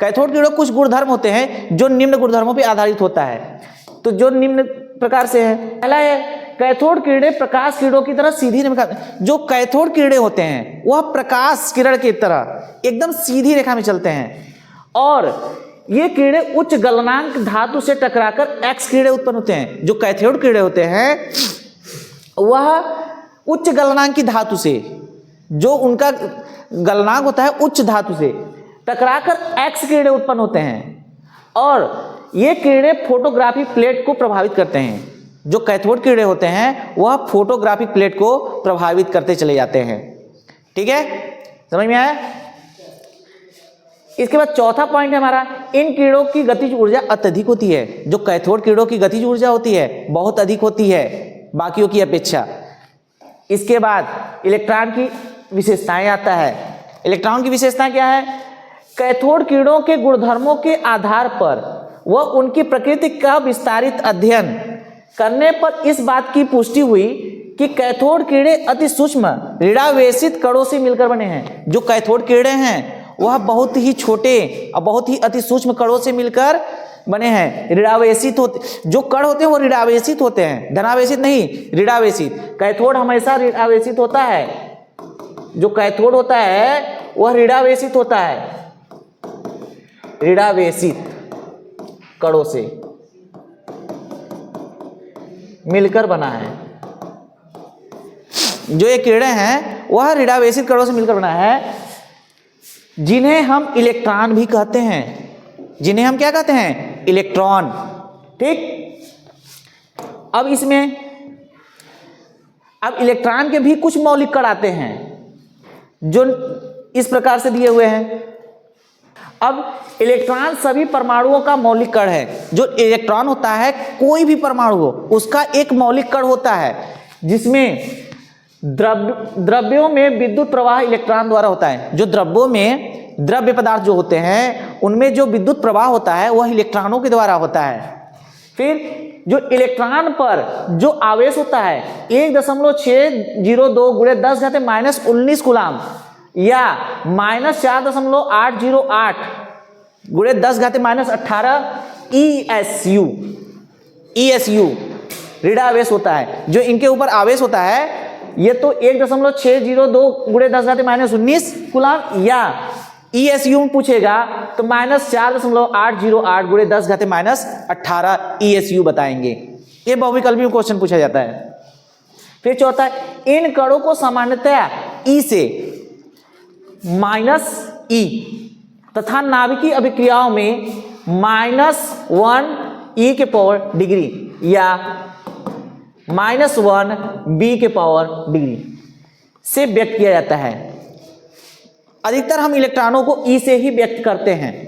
Cathode कीड़ों कुछ गुणधर्म होते हैं जो निम्न गुणधर्मों पर आधारित होता है। तो जो निम्न प्रकार से है, पहला है कैथोड कीड़े प्रकाश कीड़ों की तरह सीधी रेखा। जो कैथोड कीड़े होते हैं वह प्रकाश किरण की तरह एकदम सीधी रेखा में चलते हैं और ये कीड़े उच्च गलनांक धातु से टकराकर एक्स कीड़े उत्पन्न होते हैं। जो कैथोड कीड़े होते हैं वह उच्च गलनांक की धातु से, जो उनका गलनांक होता है उच्च धातु से टकराकर एक्स कीड़े उत्पन्न होते हैं और ये कीड़े फोटोग्राफिक प्लेट को प्रभावित करते हैं। जो कैथोड कीड़े होते हैं वह फोटोग्राफिक प्लेट को प्रभावित करते चले जाते हैं। ठीक है, समझ में आया? इसके बाद चौथा पॉइंट है हमारा, इन कीड़ों की गतिज ऊर्जा अत्यधिक होती है। जो कैथोड कीड़ों की गतिज ऊर्जा होती है बहुत अधिक होती है बाकियों की अपेक्षा। इसके बाद इलेक्ट्रॉन की विशेषताएं आता है। इलेक्ट्रॉन की विशेषता क्या है? कैथोड कीड़ों के गुणधर्मों के आधार पर वह उनकी प्रकृति का विस्तारित अध्ययन करने पर इस बात की पुष्टि हुई कि कैथोड कीड़े अति सूक्ष्म ऋणावेशित कणों से मिलकर बने हैं। जो कैथोड कीड़े हैं वह बहुत ही छोटे और बहुत ही अति सूक्ष्म कणों से मिलकर बने हैं। ऋणावेशित होते, जो कण होते हैं वो ऋणावेशित होते हैं, धनावेशित नहीं, ऋणावेशित। कैथोड हमेशा ऋणावेशित होता है। जो कैथोड होता है वह ऋणावेशित होता है, ऋणावेशित कणों से मिलकर बना है। जो ये कीड़े हैं वह ऋणावेशित कणों से मिलकर बना है, जिन्हें हम इलेक्ट्रॉन भी कहते हैं। जिन्हें हम क्या कहते हैं? इलेक्ट्रॉन। ठीक, अब इसमें इलेक्ट्रॉन के भी कुछ मौलिक कण आते हैं जो इस प्रकार से दिए हुए हैं। अब इलेक्ट्रॉन सभी परमाणुओं का मौलिक कण है। जो इलेक्ट्रॉन होता है कोई भी परमाणु हो उसका एक मौलिक कण होता है, जिसमें द्रव्यों में विद्युत प्रवाह इलेक्ट्रॉन द्वारा होता है। जो द्रव्यों में द्रव्य पदार्थ जो होते हैं उनमें जो विद्युत प्रवाह होता है वह इलेक्ट्रॉनों के द्वारा होता है। फिर जो इलेक्ट्रॉन पर जो आवेश होता है 1.602 × 10⁻⁻19 कूलाम या -4.808 × 10⁻18 ESU ऋणावेश होता है। जो इनके ऊपर आवेश होता है ये तो 1.602 × 10⁻19 कूलाम या ESU पूछेगा तो -4.808 × 10⁻18 ESU बताएंगे। ये बहुविकल्पी में क्वेश्चन पूछा जाता है। फिर चौथा, इन कणों को सामान्यतया E से -E तथा नाभिकीय अभिक्रियाओं में -1 डिग्री या -1 डिग्री से व्यक्त किया जाता है। अधिकतर हम इलेक्ट्रॉनों को E से ही व्यक्त करते हैं।